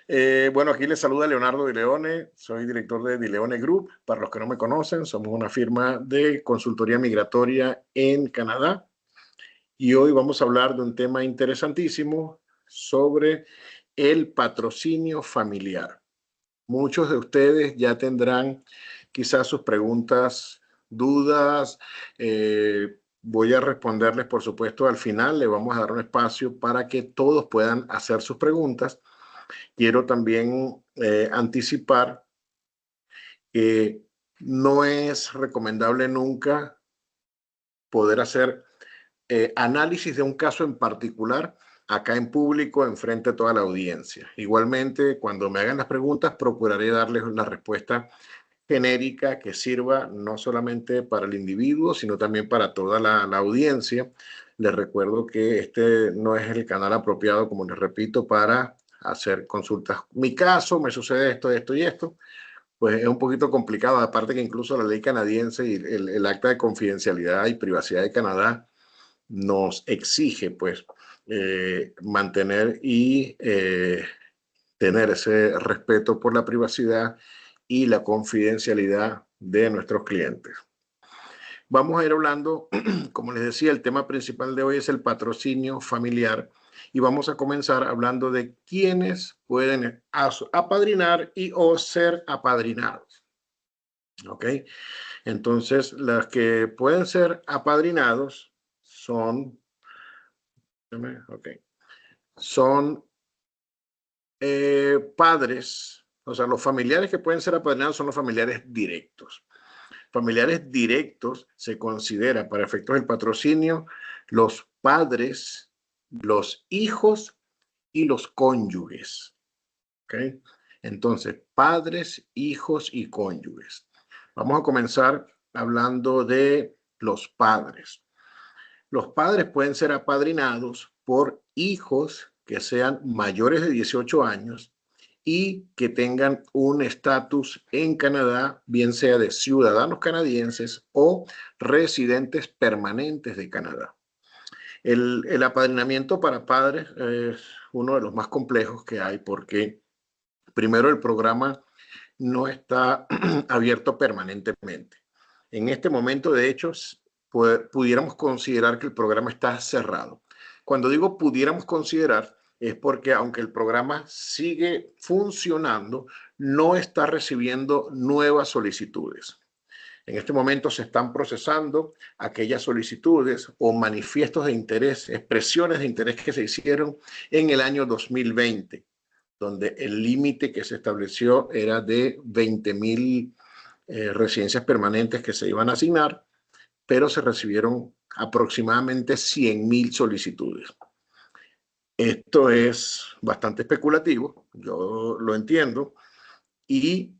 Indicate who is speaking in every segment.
Speaker 1: Bueno, aquí les saluda Leonardo Di Leone, soy director de Di Leone Group. Para los que no me conocen, somos una firma de consultoría migratoria en Canadá y hoy vamos a hablar de un tema interesantísimo sobre el patrocinio familiar. Muchos de ustedes ya tendrán quizás sus preguntas, dudas. Voy a responderles, por supuesto, al final. Le vamos a dar un espacio para que todos puedan hacer sus preguntas. Quiero también anticipar que no es recomendable nunca poder hacer análisis de un caso en particular acá en público, enfrente de toda la audiencia. Igualmente, cuando me hagan las preguntas, procuraré darles una respuesta genérica que sirva no solamente para el individuo, sino también para toda la audiencia. Les recuerdo que este no es el canal apropiado, como les repito, para hacer consultas. Mi caso, me sucede esto, esto y esto. Pues es un poquito complicado, aparte que incluso la ley canadiense y el acta de confidencialidad y privacidad de Canadá nos exige, pues, mantener y tener ese respeto por la privacidad y la confidencialidad de nuestros clientes. Vamos a ir hablando, como les decía, el tema principal de hoy es el patrocinio familiar y vamos a comenzar hablando de quiénes pueden apadrinar y o ser apadrinados. ¿Ok? Entonces, las que pueden ser apadrinados son, okay, son padres, o sea, los familiares que pueden ser apadrinados son los familiares directos. Familiares directos se considera para efectos del patrocinio los padres, los hijos y los cónyuges. ¿Okay? Entonces, padres, hijos y cónyuges. Vamos a comenzar hablando de los padres. Los padres pueden ser apadrinados por hijos que sean mayores de 18 años y que tengan un estatus en Canadá, bien sea de ciudadanos canadienses o residentes permanentes de Canadá. El apadrinamiento para padres es uno de los más complejos que hay porque primero el programa no está abierto permanentemente. En este momento, de hecho, pudiéramos considerar que el programa está cerrado. Cuando digo pudiéramos considerar, es porque aunque el programa sigue funcionando, no está recibiendo nuevas solicitudes. En este momento se están procesando aquellas solicitudes o manifiestos de interés, expresiones de interés que se hicieron en el año 2020, donde el límite que se estableció era de 20,000 residencias permanentes que se iban a asignar, pero se recibieron aproximadamente 100,000 solicitudes. Esto es bastante especulativo, yo lo entiendo, y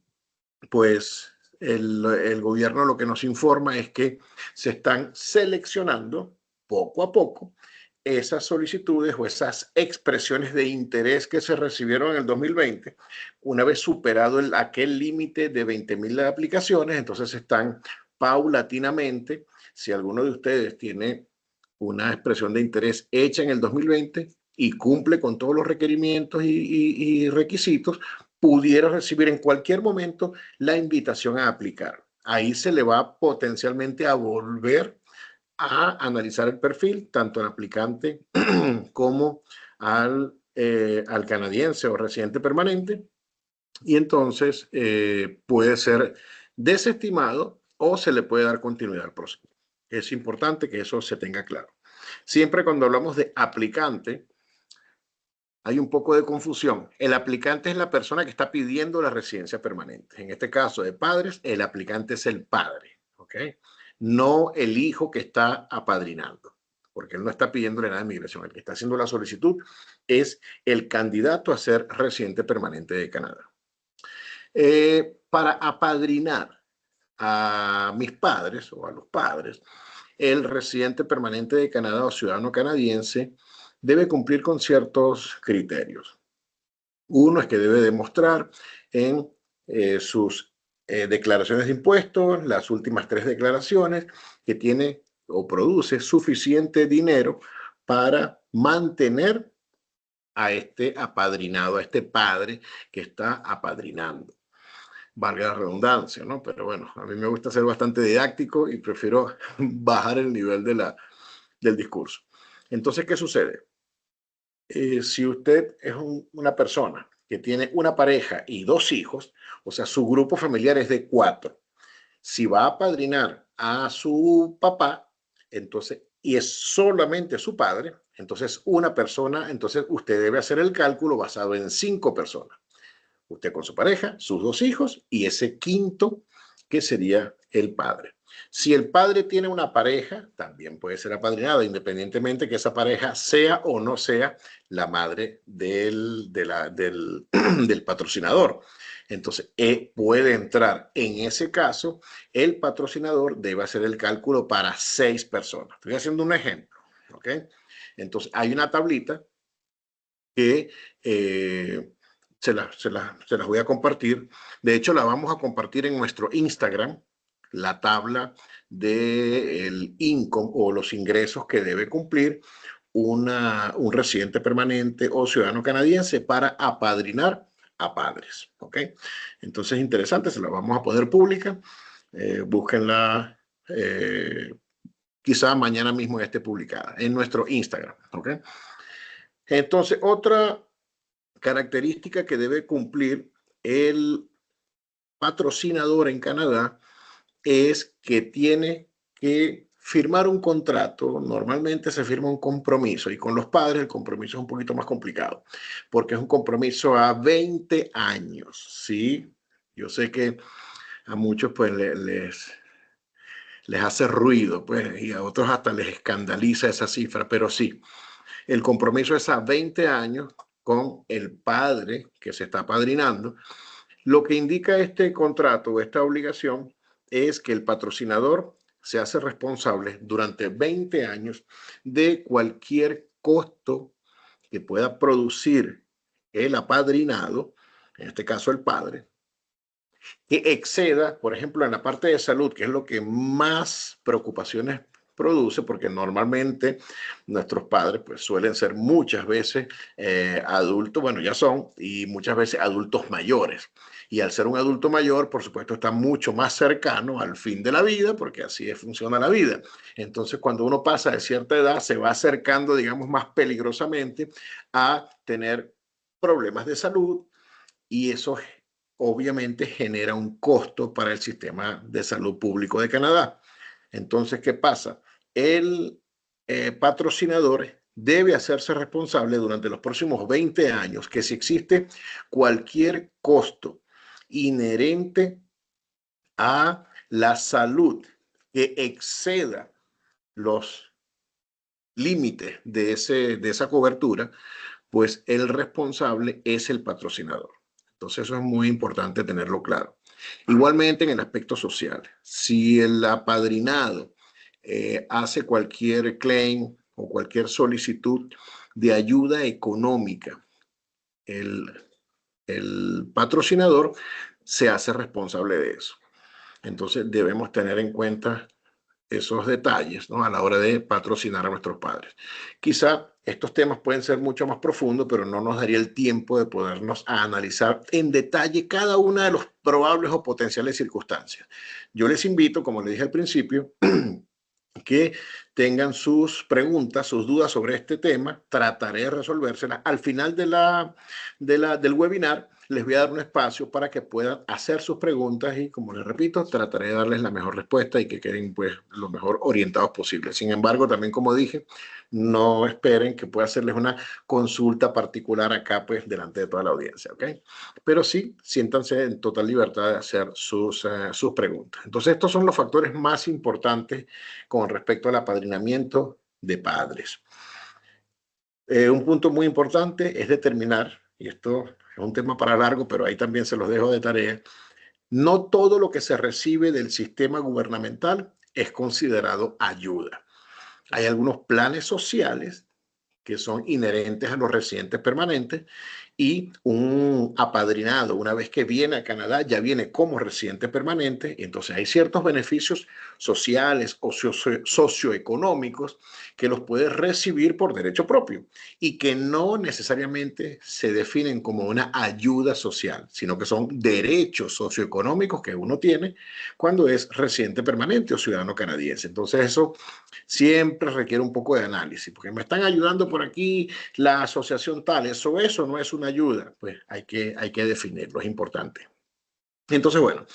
Speaker 1: pues el gobierno lo que nos informa es que se están seleccionando poco a poco esas solicitudes o esas expresiones de interés que se recibieron en el 2020, una vez superado aquel límite de 20,000 aplicaciones, entonces están paulatinamente, si alguno de ustedes tiene una expresión de interés hecha en el 2020 y cumple con todos los requerimientos y requisitos, pudiera recibir en cualquier momento la invitación a aplicar. Ahí se le va potencialmente a volver a analizar el perfil, tanto al aplicante como al canadiense o residente permanente, y entonces puede ser desestimado o se le puede dar continuidad al proceso. Es importante que eso se tenga claro. Siempre cuando hablamos de aplicante, hay un poco de confusión. El aplicante es la persona que está pidiendo la residencia permanente. En este caso de padres, el aplicante es el padre, ¿ok? No el hijo que está apadrinando, porque él no está pidiéndole nada de migración. El que está haciendo la solicitud es el candidato a ser residente permanente de Canadá. Para apadrinar a mis padres o a los padres, el residente permanente de Canadá o ciudadano canadiense debe cumplir con ciertos criterios. Uno es que debe demostrar en sus declaraciones de impuestos, las últimas 3 declaraciones, que tiene o produce suficiente dinero para mantener a este apadrinado, a este padre que está apadrinando. Valga la redundancia, ¿no? Pero bueno, a mí me gusta ser bastante didáctico y prefiero bajar el nivel del discurso. Entonces, ¿qué sucede? Si usted es una persona que tiene una pareja y 2 hijos, o sea, su grupo familiar es de 4. Si va a apadrinar a su papá, entonces, y es solamente su padre, entonces una persona, entonces usted debe hacer el cálculo basado en 5 personas. Usted con su pareja, sus 2 hijos y ese quinto que sería el padre. Si el padre tiene una pareja, también puede ser apadrinado, independientemente que esa pareja sea o no sea la madre del patrocinador. Entonces, puede entrar. En ese caso, el patrocinador debe hacer el cálculo para 6 personas. Estoy haciendo un ejemplo. ¿Ok? Entonces, hay una tablita que se las voy a compartir. De hecho, la vamos a compartir en nuestro Instagram, la tabla del income o los ingresos que debe cumplir un residente permanente o ciudadano canadiense para apadrinar a padres. ¿Ok? Entonces, interesante, se la vamos a poner pública. Búsquenla. Quizá mañana mismo esté publicada en nuestro Instagram. ¿Ok? Entonces, otra característica que debe cumplir el patrocinador en Canadá es que tiene que firmar un contrato. Normalmente se firma un compromiso y con los padres el compromiso es un poquito más complicado porque es un compromiso a 20 años. Sí, yo sé que a muchos pues les hace ruido pues, y a otros hasta les escandaliza esa cifra, pero sí, el compromiso es a 20 años con el padre que se está apadrinando. Lo que indica este contrato o esta obligación es que el patrocinador se hace responsable durante 20 años de cualquier costo que pueda producir el apadrinado, en este caso el padre, que exceda, por ejemplo, en la parte de salud, que es lo que más preocupaciones produce, porque normalmente nuestros padres pues suelen ser muchas veces adultos, bueno, ya son, y muchas veces adultos mayores. Y al ser un adulto mayor, por supuesto, está mucho más cercano al fin de la vida, porque así funciona la vida. Entonces, cuando uno pasa de cierta edad, se va acercando, digamos, más peligrosamente a tener problemas de salud, y eso obviamente genera un costo para el sistema de salud público de Canadá. Entonces, ¿qué pasa? El patrocinador debe hacerse responsable durante los próximos 20 años que si existe cualquier costo inherente a la salud que exceda los límites de esa cobertura, pues el responsable es el patrocinador. Entonces eso es muy importante tenerlo claro. Igualmente en el aspecto social, si el apadrinado hace cualquier claim o cualquier solicitud de ayuda económica, el, el patrocinador se hace responsable de eso. Entonces debemos tener en cuenta esos detalles, ¿no? A la hora de patrocinar a nuestros padres. Quizá estos temas pueden ser mucho más profundos, pero no nos daría el tiempo de podernos analizar en detalle cada una de las probables o potenciales circunstancias. Yo les invito, como les dije al principio, que tengan sus preguntas, sus dudas sobre este tema. Trataré de resolvérselas. Al final del webinar les voy a dar un espacio para que puedan hacer sus preguntas y, como les repito, trataré de darles la mejor respuesta y que queden pues lo mejor orientados posible. Sin embargo, también como dije, no esperen que pueda hacerles una consulta particular acá pues delante de toda la audiencia, ¿ok? Pero sí, siéntanse en total libertad de hacer sus preguntas. Entonces, estos son los factores más importantes con respecto al apadrinamiento de padres. Un punto muy importante es determinar, y esto es un tema para largo, pero ahí también se los dejo de tarea, no todo lo que se recibe del sistema gubernamental es considerado ayuda. Hay algunos planes sociales que son inherentes a los residentes permanentes Y un apadrinado, una vez que viene a Canadá, ya viene como residente permanente, y entonces hay ciertos beneficios sociales o socioeconómicos que los puede recibir por derecho propio y que no necesariamente se definen como una ayuda social, sino que son derechos socioeconómicos que uno tiene cuando es residente permanente o ciudadano canadiense. Entonces eso siempre requiere un poco de análisis, porque me están ayudando por aquí la asociación tal, eso no es una ayuda, pues hay que definirlo, es importante. Entonces, bueno,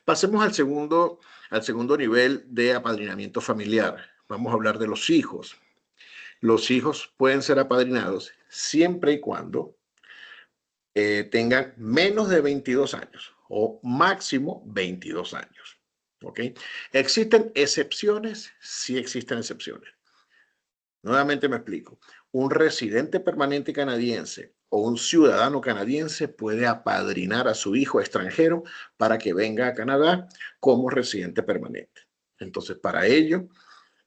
Speaker 1: pasemos al segundo nivel de apadrinamiento familiar. Vamos a hablar de los hijos. Los hijos pueden ser apadrinados siempre y cuando tengan menos de 22 años o máximo 22 años. ¿Ok? ¿Existen excepciones? Sí existen excepciones. Nuevamente me explico. Un residente permanente canadiense o un ciudadano canadiense puede apadrinar a su hijo extranjero para que venga a Canadá como residente permanente. Entonces, para ello,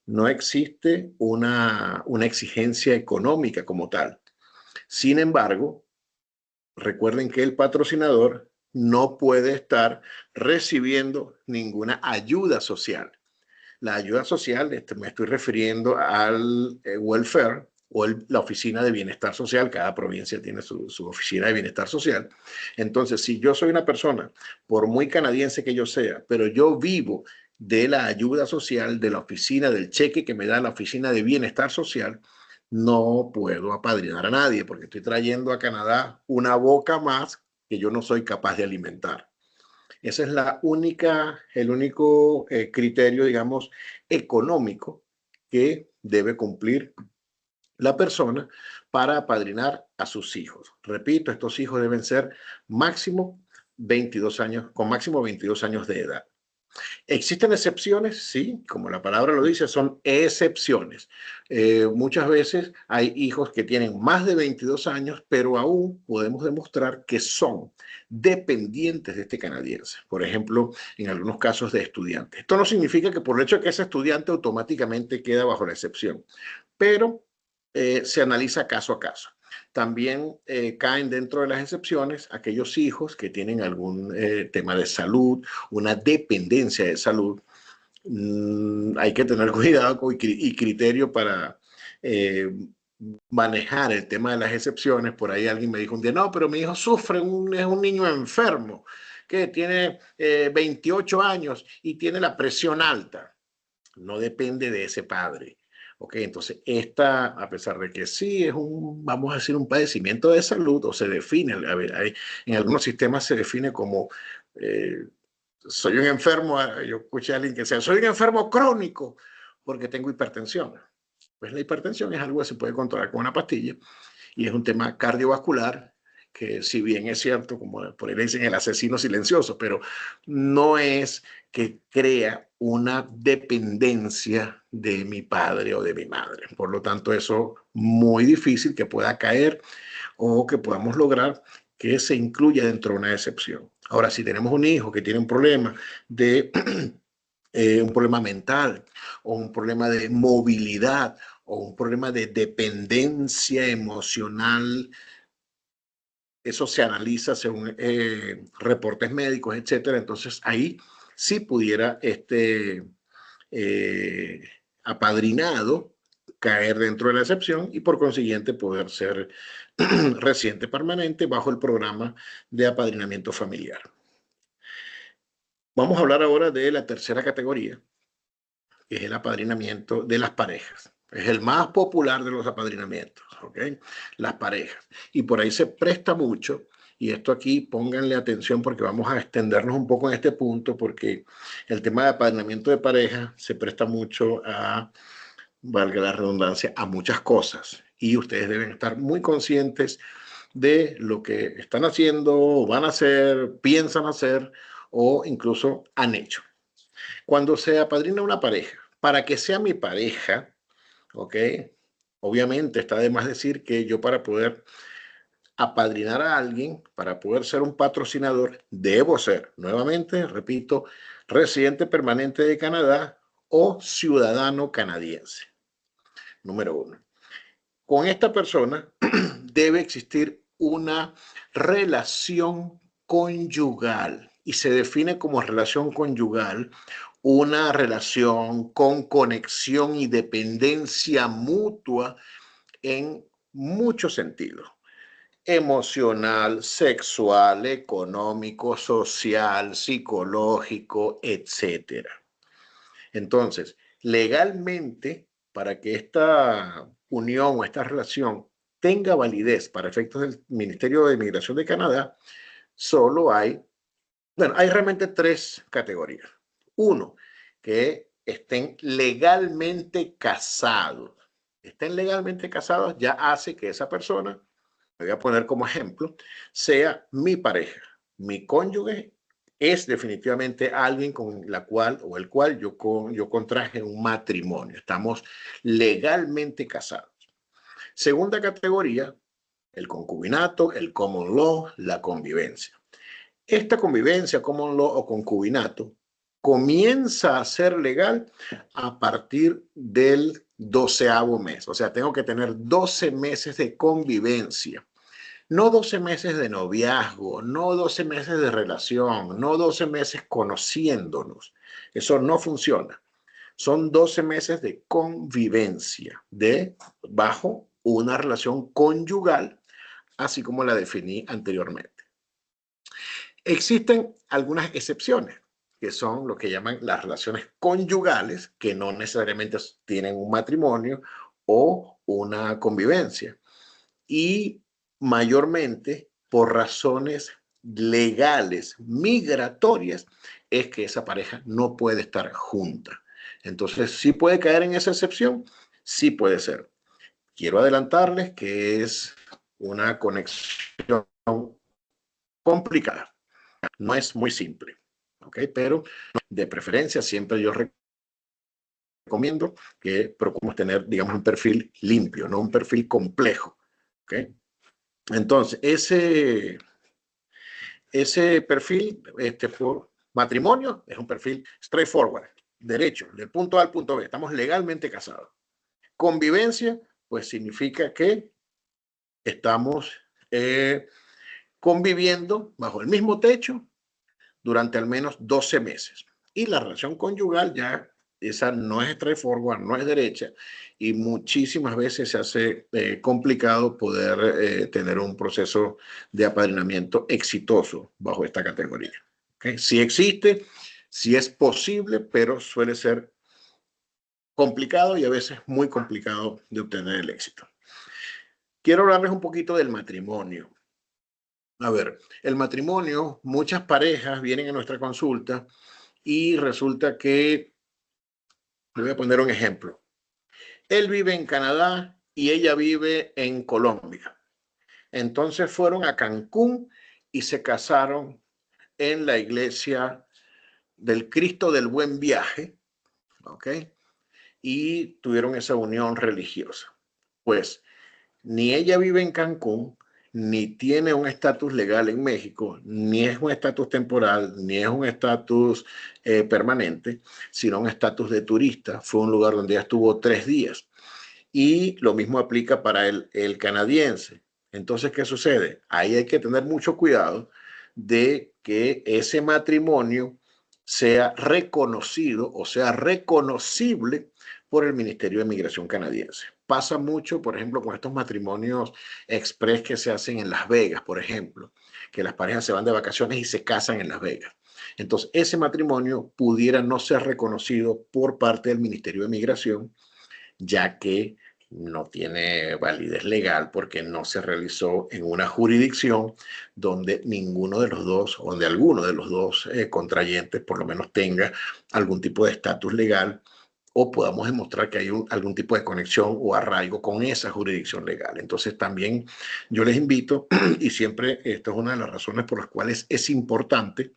Speaker 1: no existe una exigencia económica como tal. Sin embargo, recuerden que el patrocinador no puede estar recibiendo ninguna ayuda social. La ayuda social, me estoy refiriendo al welfare o la oficina de bienestar social. Cada provincia tiene su oficina de bienestar social. Entonces, si yo soy una persona, por muy canadiense que yo sea, pero yo vivo de la ayuda social, de la oficina, del cheque que me da la oficina de bienestar social, no puedo apadrinar a nadie porque estoy trayendo a Canadá una boca más que yo no soy capaz de alimentar. Ese es el único criterio, digamos, económico que debe cumplir la persona para apadrinar a sus hijos. Repito, estos hijos deben ser máximo 22 años, con máximo 22 años de edad. ¿Existen excepciones? Sí, como la palabra lo dice, son excepciones. Muchas veces hay hijos que tienen más de 22 años, pero aún podemos demostrar que son dependientes de este canadiense. Por ejemplo, en algunos casos de estudiantes. Esto no significa que por el hecho de que ese estudiante automáticamente queda bajo la excepción, pero se analiza caso a caso. También caen dentro de las excepciones aquellos hijos que tienen algún tema de salud, una dependencia de salud. Hay que tener cuidado y criterio para eh, manejar el tema de las excepciones. Por ahí alguien me dijo un día, no, pero mi hijo sufre, es un niño enfermo que tiene 28 años y tiene la presión alta. No depende de ese padre. Ok, entonces esta, a pesar de que sí es vamos a decir, un padecimiento de salud, o se define, a ver, en algunos sistemas se define como, soy un enfermo, yo escuché a alguien que decía, soy un enfermo crónico porque tengo hipertensión. Pues la hipertensión es algo que se puede controlar con una pastilla y es un tema cardiovascular que, si bien es cierto, como por ahí dicen, el asesino silencioso, pero no es que crea una dependencia de mi padre o de mi madre. Por lo tanto, eso es muy difícil que pueda caer o que podamos lograr que se incluya dentro de una excepción. Ahora, si tenemos un hijo que tiene un problema de un problema mental o un problema de movilidad o un problema de dependencia emocional, eso se analiza según reportes médicos, etcétera. Entonces ahí sí pudiera eh, apadrinado caer dentro de la excepción y por consiguiente poder ser residente permanente bajo el programa de apadrinamiento familiar. Vamos a hablar ahora de la tercera categoría, que es el apadrinamiento de las parejas. Es el más popular de los apadrinamientos, ¿ok? Las parejas. Y por ahí se presta mucho, y esto aquí pónganle atención porque vamos a extendernos un poco en este punto, porque el tema de apadrinamiento de pareja se presta mucho a, valga la redundancia, a muchas cosas. Y ustedes deben estar muy conscientes de lo que están haciendo, van a hacer, piensan hacer o incluso han hecho. Cuando se apadrina una pareja, para que sea mi pareja, ¿ok? Obviamente está de más decir que yo, para poder apadrinar a alguien, para poder ser un patrocinador, debo ser, nuevamente, repito, residente permanente de Canadá o ciudadano canadiense. Número uno. Con esta persona debe existir una relación conyugal y se define como relación conyugal una relación con conexión y dependencia mutua en muchos sentidos: emocional, sexual, económico, social, psicológico, etcétera. Entonces, legalmente, para que esta unión o esta relación tenga validez para efectos del Ministerio de Inmigración de Canadá, solo hay, bueno, hay realmente tres categorías. Uno, que estén legalmente casados. Estén legalmente casados ya hace que esa persona, me voy a poner como ejemplo, sea mi pareja, mi cónyuge es definitivamente alguien con la cual o el cual yo contraje un matrimonio. Estamos legalmente casados. Segunda categoría, el concubinato, el common law, la convivencia. Esta convivencia, common law o concubinato, comienza a ser legal a partir del 12º mes. O sea, tengo que tener 12 meses de convivencia. No 12 meses de noviazgo, no 12 meses de relación, no 12 meses conociéndonos. Eso no funciona. Son 12 meses de convivencia, bajo una relación conyugal, así como la definí anteriormente. Existen algunas excepciones, que son lo que llaman las relaciones conyugales, que no necesariamente tienen un matrimonio o una convivencia. Y mayormente por razones legales, migratorias, es que esa pareja no puede estar junta. Entonces, ¿sí puede caer en esa excepción? Sí puede ser. Quiero adelantarles que es una conexión complicada. No es muy simple, ¿ok? Pero de preferencia siempre yo recomiendo que procuremos tener, digamos, un perfil limpio, no un perfil complejo, ¿ok? Entonces, ese perfil por matrimonio es un perfil straightforward, derecho, del punto A al punto B. Estamos legalmente casados. Convivencia, pues significa que estamos conviviendo bajo el mismo techo durante al menos 12 meses. Y la relación conyugal ya, esa no es straightforward, no es derecha, y muchísimas veces se hace complicado poder tener un proceso de apadrinamiento exitoso bajo esta categoría. ¿Okay? Sí existe, sí es posible, pero suele ser complicado y a veces muy complicado de obtener el éxito. Quiero hablarles un poquito del matrimonio. A ver, el matrimonio, muchas parejas vienen a nuestra consulta y resulta que, le voy a poner un ejemplo. Él vive en Canadá y ella vive en Colombia. Entonces fueron a Cancún y se casaron en la iglesia del Cristo del Buen Viaje, ¿ok? Y tuvieron esa unión religiosa. Pues ni ella vive en Cancún, ni tiene un estatus legal en México, ni es un estatus temporal, ni es un estatus permanente, sino un estatus de turista. Fue un lugar donde ella estuvo 3 días. Y lo mismo aplica para el canadiense. Entonces, ¿qué sucede? Ahí hay que tener mucho cuidado de que ese matrimonio sea reconocido o sea reconocible por el Ministerio de Migración canadiense. Pasa mucho, por ejemplo, con estos matrimonios express que se hacen en Las Vegas, por ejemplo, que las parejas se van de vacaciones y se casan en Las Vegas. Entonces, ese matrimonio pudiera no ser reconocido por parte del Ministerio de Migración, ya que no tiene validez legal porque no se realizó en una jurisdicción donde ninguno de los dos, o donde alguno de los dos contrayentes por lo menos tenga algún tipo de estatus legal o podamos demostrar que hay algún tipo de conexión o arraigo con esa jurisdicción legal. Entonces también yo les invito, y siempre esto es una de las razones por las cuales es importante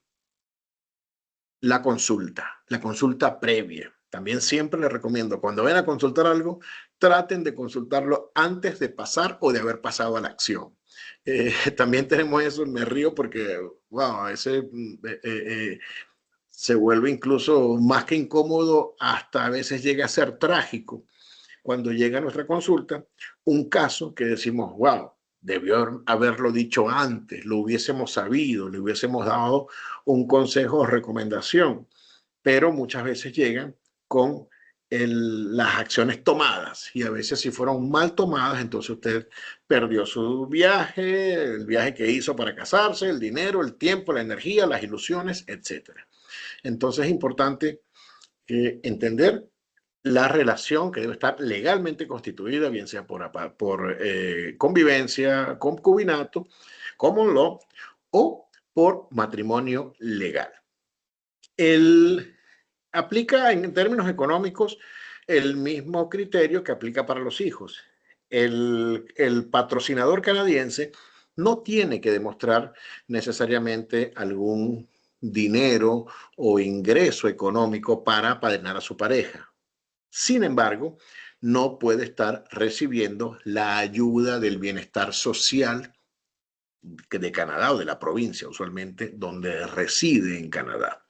Speaker 1: la consulta previa. También siempre les recomiendo, cuando vayan a consultar algo, traten de consultarlo antes de pasar o de haber pasado a la acción. También tenemos eso, me río porque, wow, se vuelve incluso más que incómodo, hasta a veces llega a ser trágico cuando llega a nuestra consulta un caso que decimos, wow, debió haberlo dicho antes, lo hubiésemos sabido, le hubiésemos dado un consejo o recomendación, pero muchas veces llegan con las acciones tomadas y a veces si fueron mal tomadas, entonces usted perdió su viaje, el viaje que hizo para casarse, el dinero, el tiempo, la energía, las ilusiones, etc. Entonces es importante entender la relación que debe estar legalmente constituida, bien sea por convivencia, concubinato, common law o por matrimonio legal. Aplica en términos económicos el mismo criterio que aplica para los hijos. El patrocinador canadiense no tiene que demostrar necesariamente algún dinero o ingreso económico para apadrinar a su pareja. Sin embargo, no puede estar recibiendo la ayuda del bienestar social de Canadá o de la provincia, usualmente donde reside en Canadá.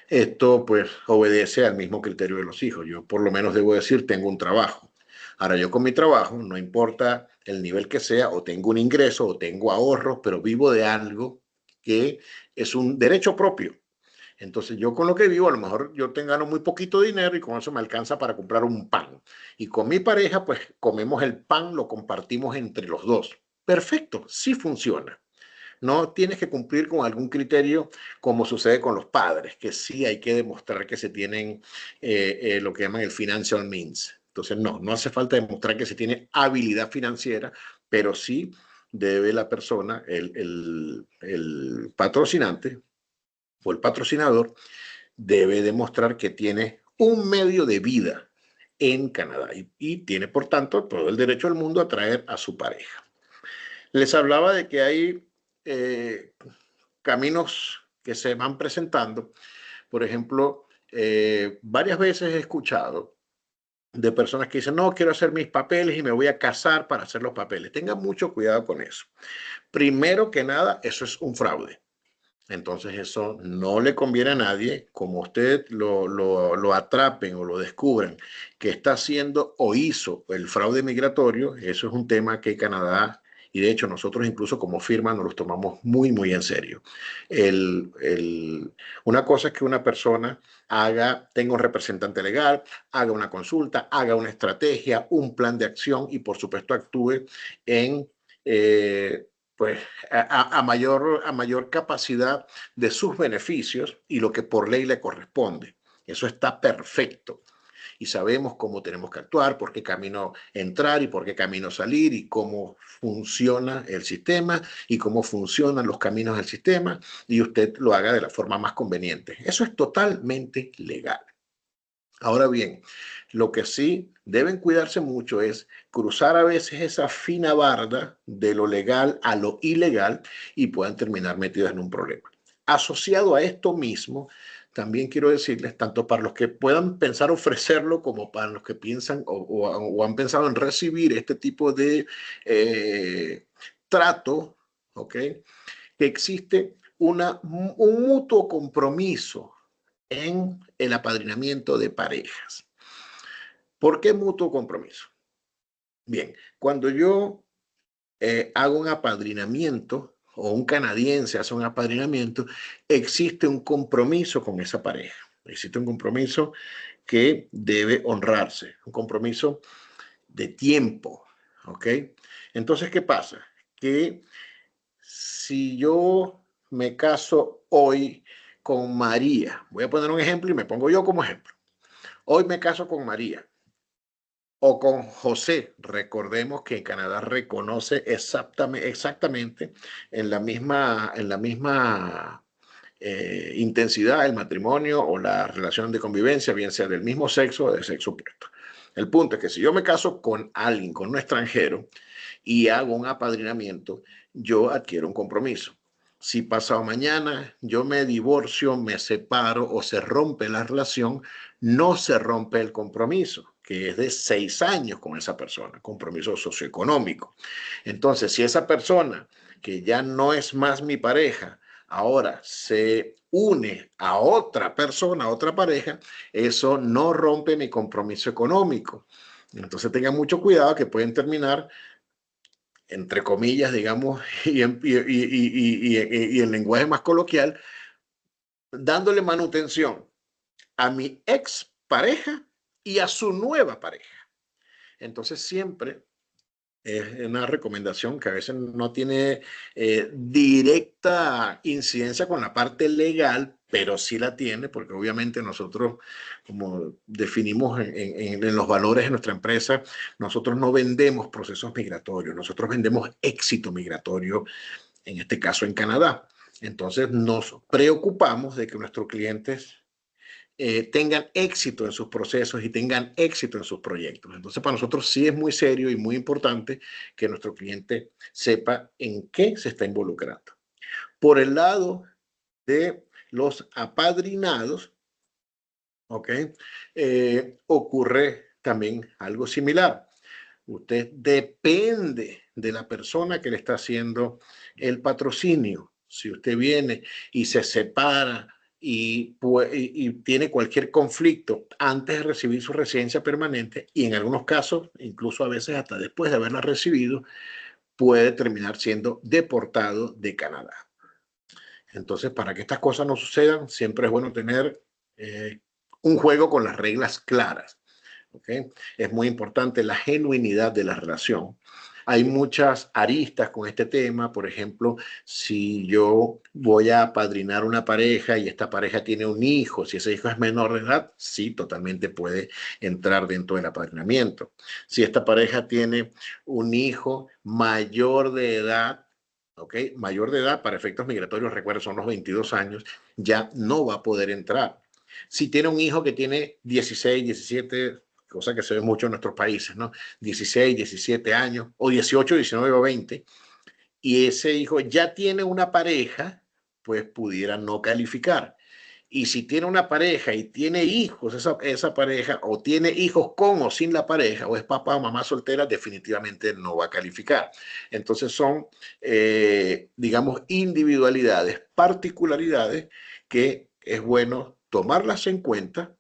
Speaker 1: Esto pues obedece al mismo criterio de los hijos. Yo por lo menos debo decir, tengo un trabajo. Ahora yo con mi trabajo, no importa el nivel que sea, o tengo un ingreso, o tengo ahorros, pero vivo de algo que es un derecho propio. Entonces yo con lo que vivo, a lo mejor yo gano muy poquito dinero y con eso me alcanza para comprar un pan. Y con mi pareja, pues comemos el pan, lo compartimos entre los dos. Perfecto, sí funciona. No tienes que cumplir con algún criterio como sucede con los padres, que sí hay que demostrar que se tienen lo que llaman el financial means. Entonces, no hace falta demostrar que se tiene habilidad financiera, pero sí debe la persona, el patrocinante o el patrocinador, debe demostrar que tiene un medio de vida en Canadá y tiene, por tanto, todo el derecho del mundo a traer a su pareja. Les hablaba de que hay caminos que se van presentando. Por ejemplo, varias veces he escuchado de personas que dicen, no, quiero hacer mis papeles y me voy a casar para hacer los papeles. Tengan mucho cuidado con eso. Primero que nada, eso es un fraude. Entonces eso no le conviene a nadie. Como usted lo atrapen o lo descubran que está haciendo o hizo el fraude migratorio, eso es un tema que Canadá, y de hecho nosotros incluso como firma nos lo tomamos muy, muy en serio. Una cosa es que una persona tenga un representante legal, haga una consulta, haga una estrategia, un plan de acción y por supuesto actúe en... pues a mayor capacidad de sus beneficios y lo que por ley le corresponde. Eso está perfecto. Y sabemos cómo tenemos que actuar, por qué camino entrar y por qué camino salir y cómo funciona el sistema y cómo funcionan los caminos del sistema y usted lo haga de la forma más conveniente. Eso es totalmente legal. Ahora bien, lo que sí deben cuidarse mucho es cruzar a veces esa fina barda de lo legal a lo ilegal y puedan terminar metidos en un problema. Asociado a esto mismo, también quiero decirles, tanto para los que puedan pensar ofrecerlo como para los que piensan o han pensado en recibir este tipo de trato, ¿ok? Que existe un mutuo compromiso en el apadrinamiento de parejas. ¿Por qué mutuo compromiso? Bien, cuando yo hago un apadrinamiento o un canadiense hace un apadrinamiento, existe un compromiso con esa pareja. Existe un compromiso que debe honrarse, un compromiso de tiempo, ¿ok? Entonces, ¿qué pasa? Que si yo me caso hoy con María, voy a poner un ejemplo y me pongo yo como ejemplo. Hoy me caso con María o con José. Recordemos que en Canadá reconoce exactamente en la misma intensidad el matrimonio o la relación de convivencia, bien sea del mismo sexo o de sexo opuesto. El punto es que si yo me caso con alguien, con un extranjero, y hago un apadrinamiento, yo adquiero un compromiso. Si pasado mañana yo me divorcio, me separo o se rompe la relación, no se rompe el compromiso, que es de 6 años con esa persona, compromiso socioeconómico. Entonces, si esa persona, que ya no es más mi pareja, ahora se une a otra persona, a otra pareja, eso no rompe mi compromiso económico. Entonces tengan mucho cuidado que pueden terminar entre comillas, digamos, y en lenguaje más coloquial, dándole manutención a mi ex pareja y a su nueva pareja. Entonces siempre es una recomendación que a veces no tiene directa incidencia con la parte legal, pero sí la tiene, porque obviamente nosotros, como definimos en los valores de nuestra empresa, nosotros no vendemos procesos migratorios, nosotros vendemos éxito migratorio, en este caso en Canadá. Entonces nos preocupamos de que nuestros clientes tengan éxito en sus procesos y tengan éxito en sus proyectos. Entonces, para nosotros sí es muy serio y muy importante que nuestro cliente sepa en qué se está involucrando. Por el lado de los apadrinados, ¿ok? Ocurre también algo similar. Usted depende de la persona que le está haciendo el patrocinio. Si usted viene y se separa y tiene cualquier conflicto antes de recibir su residencia permanente, y en algunos casos, incluso a veces hasta después de haberla recibido, puede terminar siendo deportado de Canadá. Entonces, para que estas cosas no sucedan, siempre es bueno tener un juego con las reglas claras. ¿Okay? Es muy importante la genuinidad de la relación. Hay muchas aristas con este tema. Por ejemplo, si yo voy a apadrinar una pareja y esta pareja tiene un hijo, si ese hijo es menor de edad, sí, totalmente puede entrar dentro del apadrinamiento. Si esta pareja tiene un hijo mayor de edad, ¿ok? Mayor de edad para efectos migratorios, recuerda, son los 22 años, ya no va a poder entrar. Si tiene un hijo que tiene 16, 17, cosa que se ve mucho en nuestros países, ¿no? 16, 17 años, o 18, 19 o 20, y ese hijo ya tiene una pareja, pues pudiera no calificar. Y si tiene una pareja y tiene hijos, esa pareja, o tiene hijos con o sin la pareja, o es papá o mamá soltera, definitivamente no va a calificar. Entonces son, digamos, individualidades, particularidades que es bueno tomarlas en cuenta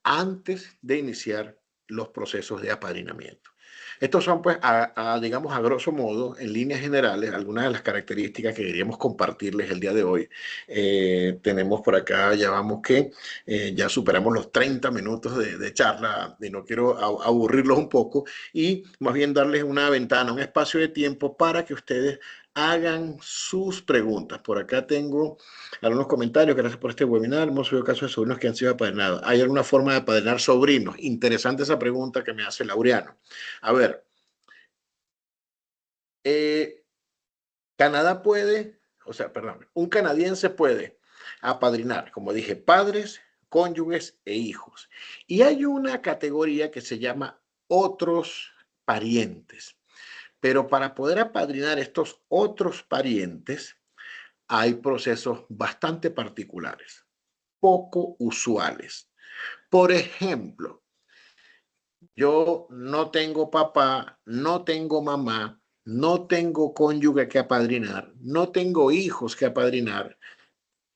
Speaker 1: antes de iniciar los procesos de apadrinamiento. Estos son, pues, digamos, a grosso modo, en líneas generales, algunas de las características que queríamos compartirles el día de hoy. Tenemos por acá, ya vamos que ya superamos los 30 minutos de charla y no quiero aburrirlos un poco y más bien darles una ventana, un espacio de tiempo para que ustedes hagan sus preguntas. Por acá tengo algunos comentarios. Gracias por este webinar. Hemos oído casos de sobrinos que han sido apadrinados. ¿Hay alguna forma de apadrinar sobrinos? Interesante esa pregunta que me hace Laureano. A ver, Canadá puede, o sea, perdón, un canadiense puede apadrinar, como dije, padres, cónyuges e hijos. Y hay una categoría que se llama otros parientes. Pero para poder apadrinar estos otros parientes, hay procesos bastante particulares, poco usuales. Por ejemplo, yo no tengo papá, no tengo mamá, no tengo cónyuge que apadrinar, no tengo hijos que apadrinar,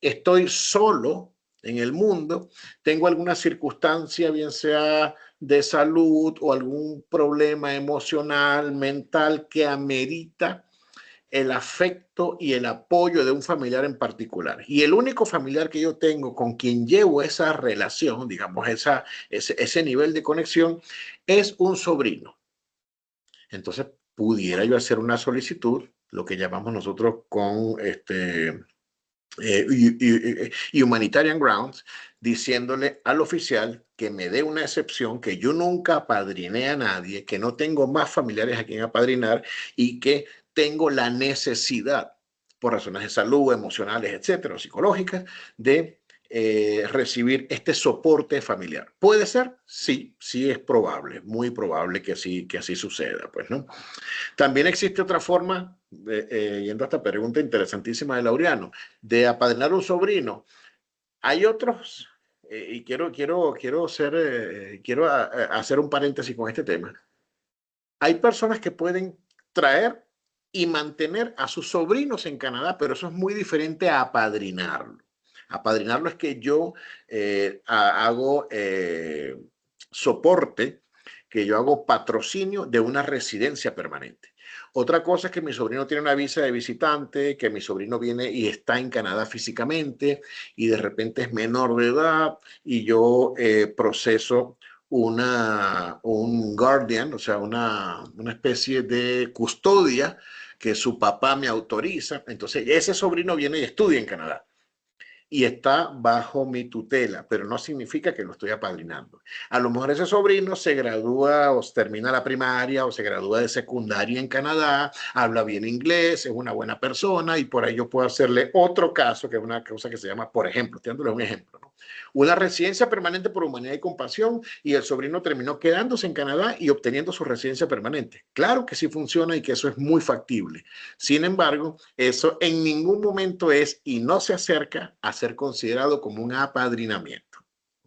Speaker 1: estoy solo en el mundo, tengo alguna circunstancia, bien sea de salud o algún problema emocional, mental, que amerita el afecto y el apoyo de un familiar en particular. Y el único familiar que yo tengo con quien llevo esa relación, digamos, ese nivel de conexión, es un sobrino. Entonces, pudiera yo hacer una solicitud, lo que llamamos nosotros con humanitarian grounds, diciéndole al oficial que me dé una excepción, que yo nunca apadriné a nadie, que no tengo más familiares a quien apadrinar y que tengo la necesidad, por razones de salud, emocionales, etcétera, psicológicas, de recibir este soporte familiar. ¿Puede ser? Sí, sí es probable, muy probable que así suceda, pues, ¿no? También existe otra forma, yendo a esta pregunta interesantísima de Laureano, de apadrinar un sobrino. Hay otros, y quiero hacer un paréntesis con este tema. Hay personas que pueden traer y mantener a sus sobrinos en Canadá, pero eso es muy diferente a apadrinarlo. Apadrinarlo es que yo hago soporte, que yo hago patrocinio de una residencia permanente. Otra cosa es que mi sobrino tiene una visa de visitante, que mi sobrino viene y está en Canadá físicamente y de repente es menor de edad y yo proceso un guardian, o sea, una especie de custodia que su papá me autoriza. Entonces, ese sobrino viene y estudia en Canadá y está bajo mi tutela, pero no significa que lo estoy apadrinando. A lo mejor ese sobrino se gradúa o termina la primaria o se gradúa de secundaria en Canadá, habla bien inglés, es una buena persona y por ahí yo puedo hacerle otro caso, que es una cosa que se llama, por ejemplo, estoy dándole un ejemplo, ¿no? Una residencia permanente por humanidad y compasión y el sobrino terminó quedándose en Canadá y obteniendo su residencia permanente. Claro que sí funciona y que eso es muy factible. Sin embargo, eso en ningún momento es y no se acerca a ser considerado como un apadrinamiento.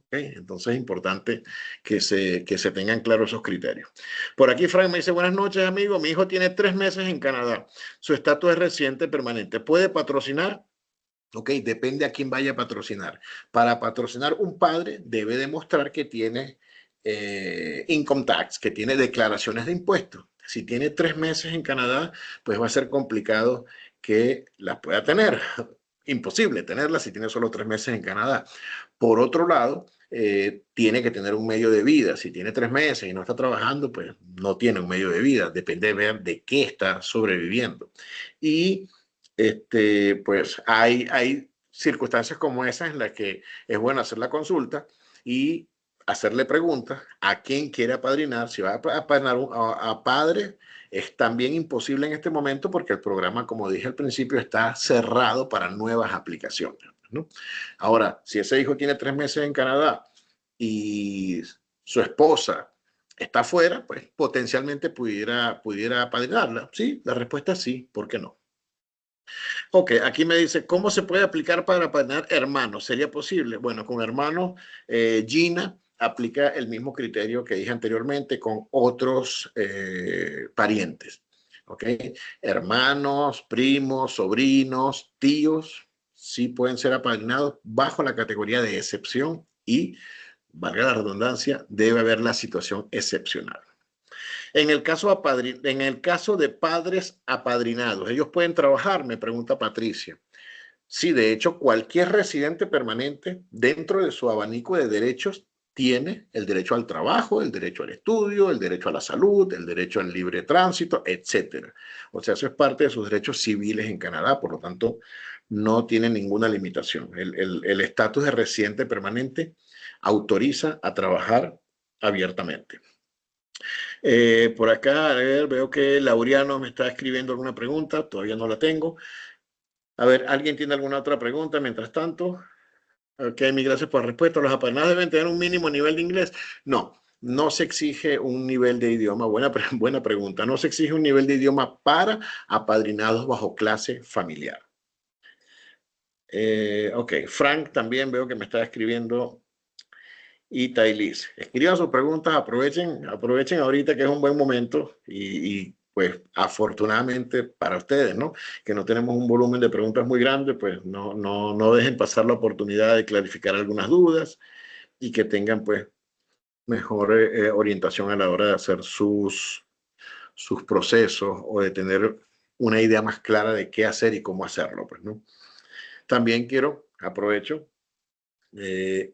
Speaker 1: ¿Okay? Entonces es importante que se tengan claros esos criterios. Por aquí Frank me dice, buenas noches amigo, mi hijo tiene 3 meses en Canadá, su estatus es residente permanente, ¿puede patrocinar? Ok, depende a quién vaya a patrocinar. Para patrocinar un padre debe demostrar que tiene income tax, que tiene declaraciones de impuestos. Si tiene 3 meses en Canadá, pues va a ser complicado que las pueda tener. Imposible tenerlas si tiene solo 3 meses en Canadá. Por otro lado, tiene que tener un medio de vida. Si tiene 3 meses y no está trabajando, pues no tiene un medio de vida. Depende de ver de qué está sobreviviendo. Y pues hay circunstancias como esas en las que es bueno hacer la consulta y hacerle preguntas a quién quiere apadrinar. Si va a apadrinar a padre, es también imposible en este momento porque el programa, como dije al principio, está cerrado para nuevas aplicaciones, ¿no? Ahora, si ese hijo tiene 3 meses en Canadá y su esposa está afuera, pues potencialmente pudiera apadrinarla. Sí, la respuesta es sí, ¿por qué no? Ok, aquí me dice, ¿cómo se puede aplicar para apadrinar hermanos? ¿Sería posible? Bueno, con hermanos, Gina aplica el mismo criterio que dije anteriormente con otros parientes. ¿Ok? Hermanos, primos, sobrinos, tíos, sí pueden ser apadrinados bajo la categoría de excepción y, valga la redundancia, debe haber la situación excepcional. En el caso de padres apadrinados, ¿ellos pueden trabajar? Me pregunta Patricia. Sí, de hecho, cualquier residente permanente dentro de su abanico de derechos tiene el derecho al trabajo, el derecho al estudio, el derecho a la salud, el derecho al libre tránsito, etcétera. O sea, eso es parte de sus derechos civiles en Canadá, por lo tanto, no tiene ninguna limitación. El estatus de residente permanente autoriza a trabajar abiertamente. Por acá, a ver, veo que Laureano me está escribiendo alguna pregunta, todavía no la tengo. A ver, ¿alguien tiene alguna otra pregunta mientras tanto? Ok, mi gracias por la respuesta. ¿Los apadrinados deben tener un mínimo nivel de inglés? No, no se exige un nivel de idioma. Buena pregunta. No se exige un nivel de idioma para apadrinados bajo clase familiar. Ok, Frank también veo que me está escribiendo y Tailis. Escriban sus preguntas, aprovechen ahorita que es un buen momento y pues afortunadamente para ustedes, ¿no? Que no tenemos un volumen de preguntas muy grande, pues no dejen pasar la oportunidad de clarificar algunas dudas y que tengan pues mejor orientación a la hora de hacer sus procesos o de tener una idea más clara de qué hacer y cómo hacerlo, pues, ¿no? También aprovecho, eh,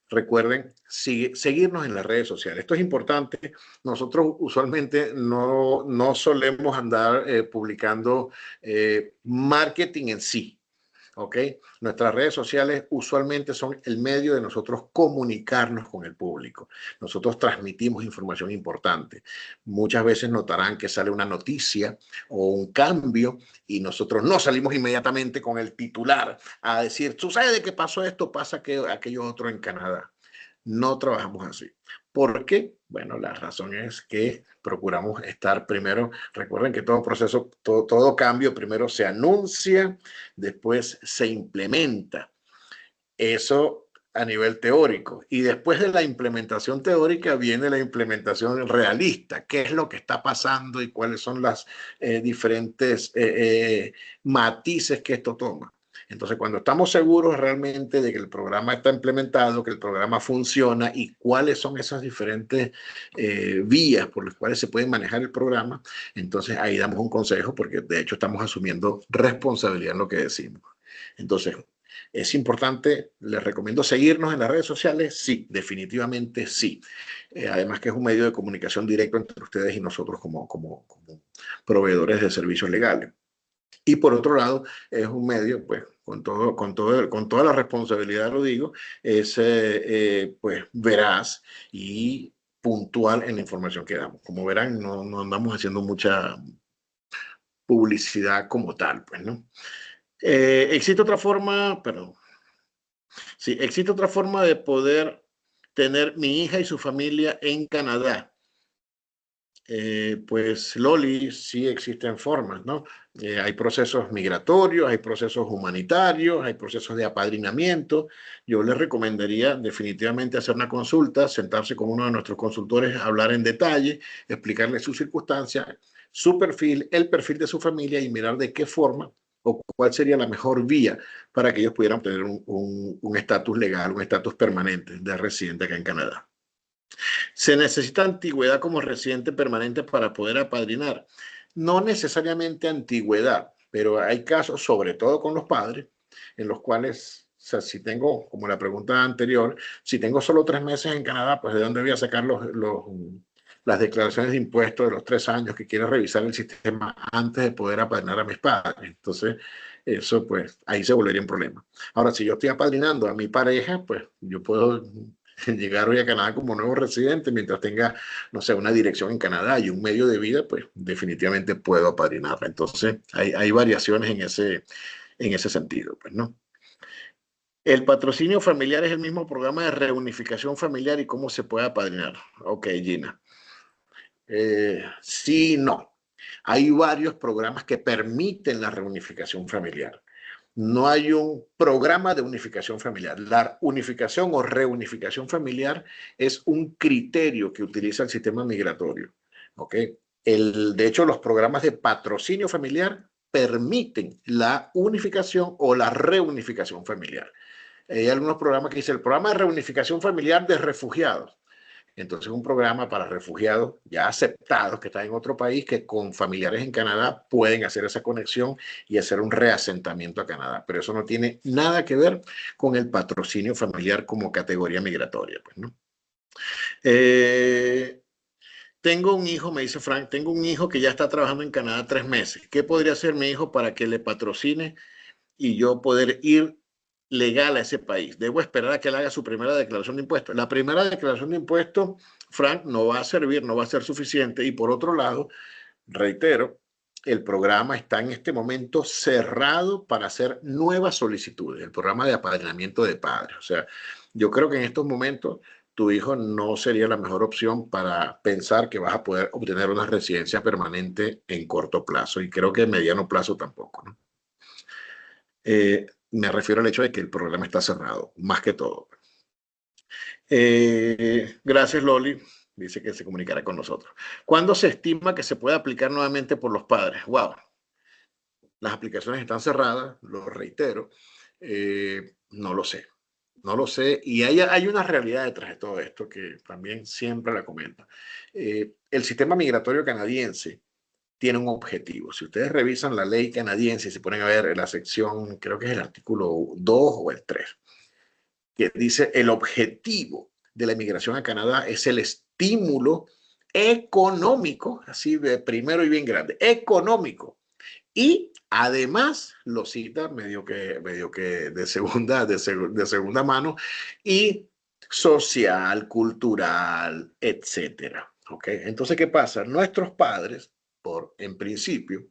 Speaker 1: recuerden seguirnos en las redes sociales. Esto es importante. Nosotros usualmente no solemos andar publicando marketing en sí. ¿Ok? Nuestras redes sociales usualmente son el medio de nosotros comunicarnos con el público. Nosotros transmitimos información importante. Muchas veces notarán que sale una noticia o un cambio y nosotros no salimos inmediatamente con el titular a decir, sucede que pasó esto, pasa aquello otro en Canadá. No trabajamos así. ¿Por qué? Bueno, la razón es que procuramos estar primero, recuerden que todo proceso, todo cambio primero se anuncia, después se implementa. Eso a nivel teórico. Y después de la implementación teórica viene la implementación realista. ¿Qué es lo que está pasando y cuáles son las diferentes matices que esto toma? Entonces, cuando estamos seguros realmente de que el programa está implementado, que el programa funciona y cuáles son esas diferentes vías por las cuales se puede manejar el programa, entonces ahí damos un consejo porque de hecho estamos asumiendo responsabilidad en lo que decimos. Entonces, ¿es importante? ¿Les recomiendo seguirnos en las redes sociales? Sí, definitivamente sí. Además que es un medio de comunicación directo entre ustedes y nosotros como proveedores de servicios legales. Y por otro lado, es un medio, pues, con toda la responsabilidad lo digo, es pues veraz y puntual en la información que damos. Como verán, no andamos haciendo mucha publicidad como tal, pues, ¿no? Existe otra forma, perdón, sí, existe otra forma de poder tener mi hija y su familia en Canadá. Pues Loli, sí existen formas, ¿no? Hay procesos migratorios, hay procesos humanitarios, hay procesos de apadrinamiento. Yo les recomendaría definitivamente hacer una consulta, sentarse con uno de nuestros consultores, hablar en detalle, explicarle sus circunstancias, su perfil, el perfil de su familia y mirar de qué forma o cuál sería la mejor vía para que ellos pudieran obtener un estatus legal, un estatus permanente de residente acá en Canadá. ¿Se necesita antigüedad como residente permanente para poder apadrinar? No necesariamente antigüedad, pero hay casos, sobre todo con los padres, en los cuales, o sea, si tengo, como la pregunta anterior, si tengo solo 3 meses en Canadá, pues ¿de dónde voy a sacar las declaraciones de impuestos de los 3 años que quiero revisar el sistema antes de poder apadrinar a mis padres? Entonces, eso pues ahí se volvería un problema. Ahora, si yo estoy apadrinando a mi pareja, pues yo puedo llegar hoy a Canadá como nuevo residente mientras tenga, no sé, una dirección en Canadá y un medio de vida, pues definitivamente puedo apadrinarla. Entonces, hay variaciones en ese sentido, pues, ¿no? El patrocinio familiar es el mismo programa de reunificación familiar y cómo se puede apadrinar. Ok, Gina. Sí, no. Hay varios programas que permiten la reunificación familiar. No hay un programa de unificación familiar. La unificación o reunificación familiar es un criterio que utiliza el sistema migratorio. ¿Okay? De hecho, los programas de patrocinio familiar permiten la unificación o la reunificación familiar. Hay algunos programas que dicen el programa de reunificación familiar de refugiados. Entonces, un programa para refugiados ya aceptados que están en otro país, que con familiares en Canadá pueden hacer esa conexión y hacer un reasentamiento a Canadá. Pero eso no tiene nada que ver con el patrocinio familiar como categoría migratoria. Pues, ¿no? Tengo un hijo, me dice Frank, tengo un hijo que ya está trabajando en Canadá 3 meses. ¿Qué podría hacer mi hijo para que le patrocine y yo poder ir legal a ese país? Debo esperar a que él haga su primera declaración de impuestos. La primera declaración de impuestos, Frank, no va a servir, no va a ser suficiente. Y por otro lado, reitero, el programa está en este momento cerrado para hacer nuevas solicitudes, el programa de apadrinamiento de padres. O sea, yo creo que en estos momentos tu hijo no sería la mejor opción para pensar que vas a poder obtener una residencia permanente en corto plazo y creo que en mediano plazo tampoco, ¿no? Me refiero al hecho de que el programa está cerrado, más que todo. Gracias, Loli. Dice que se comunicará con nosotros. ¿Cuándo se estima que se puede aplicar nuevamente por los padres? Wow. Las aplicaciones están cerradas, lo reitero. No lo sé. No lo sé. Y hay una realidad detrás de todo esto que también siempre la comento. El sistema migratorio canadiense tiene un objetivo. Si ustedes revisan la ley canadiense y se ponen a ver en la sección, creo que es el artículo 2 o el 3, que dice el objetivo de la inmigración a Canadá es el estímulo económico, así de primero y bien grande, económico. Y además lo cita medio que de segunda mano y social, cultural, etcétera. ¿Okay? Entonces, ¿qué pasa? Nuestros padres, en principio,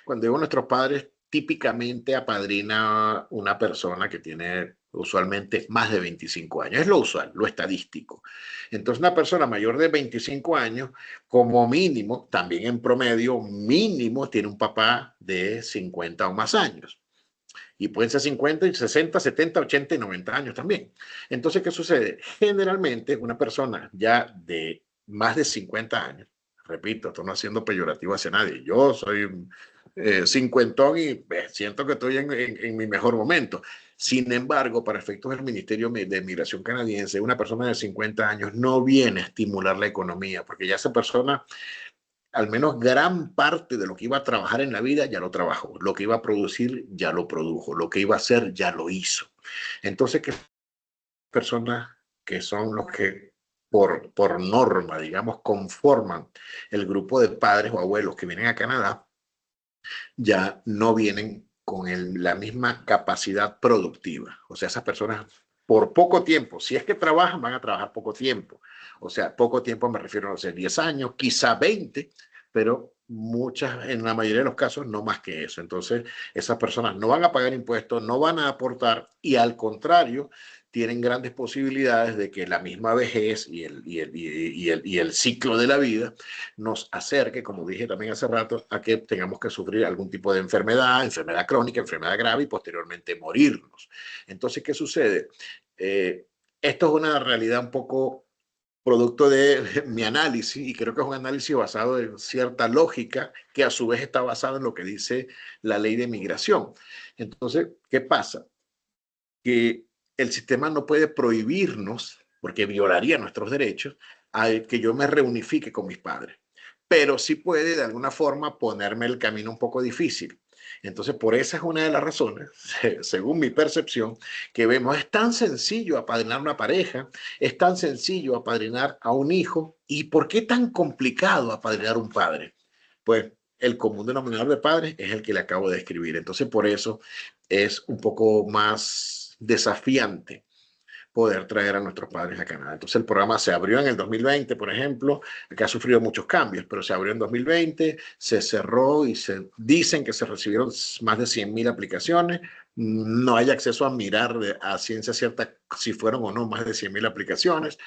Speaker 1: cuando digo nuestros padres, típicamente apadrina una persona que tiene usualmente más de 25 años. Es lo usual, lo estadístico. Entonces, una persona mayor de 25 años, como mínimo, también en promedio, mínimo, tiene un papá de 50 o más años. Y pueden ser 50, 60, 70, 80 y 90 años también. Entonces, ¿qué sucede? Generalmente, una persona ya de más de 50 años, repito, esto no haciendo peyorativo hacia nadie, yo soy cincuentón y siento que estoy en mi mejor momento. Sin embargo, para efectos del Ministerio de Migración canadiense, una persona de 50 años no viene a estimular la economía, porque ya esa persona, al menos gran parte de lo que iba a trabajar en la vida, ya lo trabajó. Lo que iba a producir, ya lo produjo. Lo que iba a hacer, ya lo hizo. Entonces, ¿qué personas que son los que por norma, digamos, conforman el grupo de padres o abuelos que vienen a Canadá, ya no vienen con la misma capacidad productiva? O sea, esas personas por poco tiempo, si es que trabajan, van a trabajar poco tiempo. O sea, poco tiempo me refiero a, no sé, 10 años, quizá 20, pero muchas, en la mayoría de los casos, no más que eso. Entonces, esas personas no van a pagar impuestos, no van a aportar y al contrario, tienen grandes posibilidades de que la misma vejez y el ciclo de la vida nos acerque, como dije también hace rato, a que tengamos que sufrir algún tipo de enfermedad, enfermedad crónica, enfermedad grave y posteriormente morirnos. Entonces, ¿qué sucede? Esto es una realidad un poco producto de mi análisis, y creo que es un análisis basado en cierta lógica que a su vez está basado en lo que dice la ley de migración. Entonces, ¿qué pasa? Que el sistema no puede prohibirnos, porque violaría nuestros derechos, a que yo me reunifique con mis padres, pero sí puede de alguna forma ponerme el camino un poco difícil. Entonces, por esa es una de las razones, según mi percepción, que vemos, es tan sencillo apadrinar una pareja, es tan sencillo apadrinar a un hijo, ¿y por qué tan complicado apadrinar un padre? Pues el común denominador de padres es el que le acabo de escribir. Entonces, por eso es un poco más desafiante poder traer a nuestros padres a Canadá. Entonces el programa se abrió en el 2020, por ejemplo, que ha sufrido muchos cambios, pero se abrió en 2020, se cerró y se dicen que se recibieron más de 100,000 aplicaciones. No hay acceso a mirar a ciencia cierta si fueron o no más de 100,000 aplicaciones.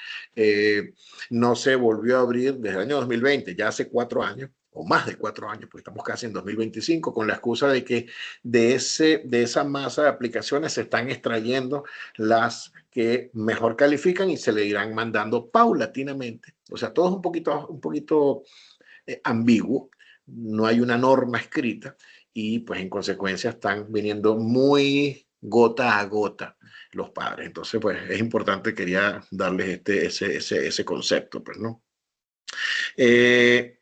Speaker 1: No se volvió a abrir desde el año 2020, ya hace 4 años, o más de 4 años, porque estamos casi en 2025, con la excusa de que de esa masa de aplicaciones se están extrayendo las que mejor califican y se le irán mandando paulatinamente. O sea, todo es un poquito ambiguo, no hay una norma escrita y pues en consecuencia están viniendo muy gota a gota los padres. Entonces, pues es importante, quería darles ese concepto, pues, ¿no? Eh,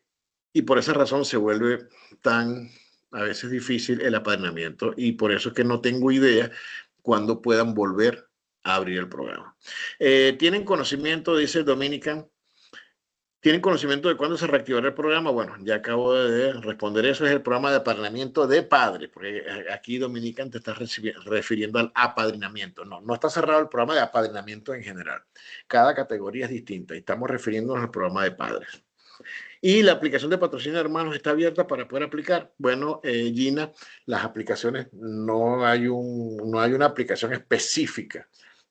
Speaker 1: y por esa razón se vuelve tan a veces difícil el apadrinamiento y por eso es que no tengo idea cuándo puedan volver a abrir el programa. ¿Tienen conocimiento, dice Dominican? ¿Tienen conocimiento de cuándo se reactivará el programa? Bueno, ya acabo de responder eso. Es el programa de apadrinamiento de padres, porque aquí Dominican te está refiriendo al apadrinamiento. No, no está cerrado el programa de apadrinamiento en general. Cada categoría es distinta y estamos refiriéndonos al programa de padres. Y la aplicación de patrocinio de hermanos está abierta para poder aplicar. Bueno, Gina, las aplicaciones, no hay una aplicación específica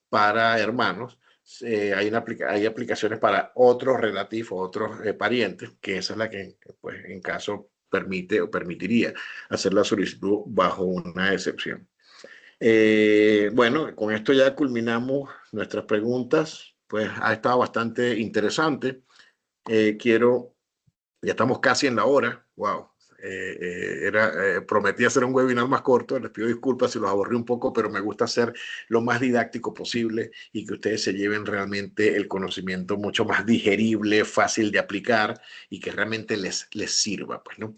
Speaker 1: para hermanos. Hay aplicaciones para otros relativos, otros parientes, que esa es la que, pues, en caso permite o permitiría hacer la solicitud bajo una excepción. Bueno, con esto ya culminamos nuestras preguntas. Pues ha estado bastante interesante. Ya estamos casi en la hora. Wow. Prometí hacer un webinar más corto. Les pido disculpas si los aburrí un poco, pero me gusta hacer lo más didáctico posible y que ustedes se lleven realmente el conocimiento mucho más digerible, fácil de aplicar y que realmente les sirva, pues, ¿no?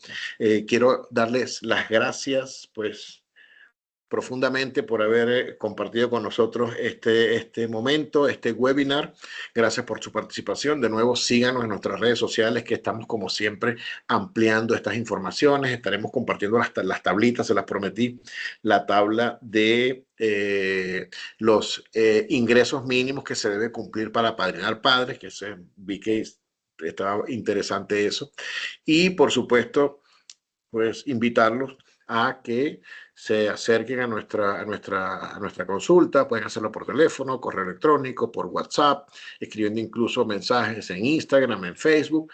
Speaker 1: Quiero darles las gracias, pues, profundamente por haber compartido con nosotros este momento, este webinar. Gracias por su participación. De nuevo, síganos en nuestras redes sociales, que estamos, como siempre, ampliando estas informaciones. Estaremos compartiendo las tablitas, se las prometí, la tabla de los ingresos mínimos que se debe cumplir para apadrinar padres, vi que estaba interesante eso. Y, por supuesto, pues invitarlos a que se acerquen a nuestra consulta. Pueden hacerlo por teléfono, correo electrónico, por WhatsApp, escribiendo incluso mensajes en Instagram, en Facebook.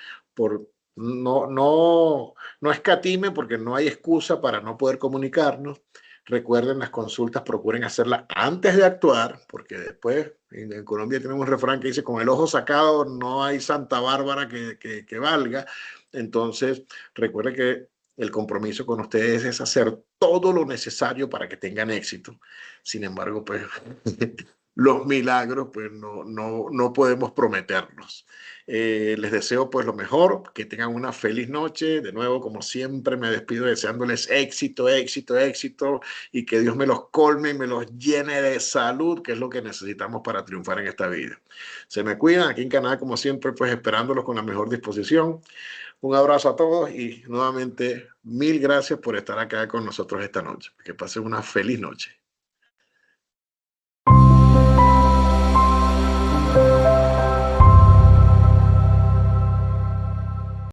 Speaker 1: No escatimen, porque no hay excusa para no poder comunicarnos. Recuerden, las consultas procuren hacerlas antes de actuar, porque después en Colombia tenemos un refrán que dice: con el ojo sacado no hay Santa Bárbara que valga. Entonces, recuerden que el compromiso con ustedes es hacer todo lo necesario para que tengan éxito. Sin embargo, pues los milagros, pues no podemos prometerlos. Les deseo pues lo mejor, que tengan una feliz noche. De nuevo, como siempre, me despido deseándoles éxito, éxito, éxito, y que Dios me los colme y me los llene de salud, que es lo que necesitamos para triunfar en esta vida. Se me cuidan aquí en Canadá, como siempre, pues esperándolos con la mejor disposición. Un abrazo a todos y nuevamente mil gracias por estar acá con nosotros esta noche. Que pasen una feliz noche.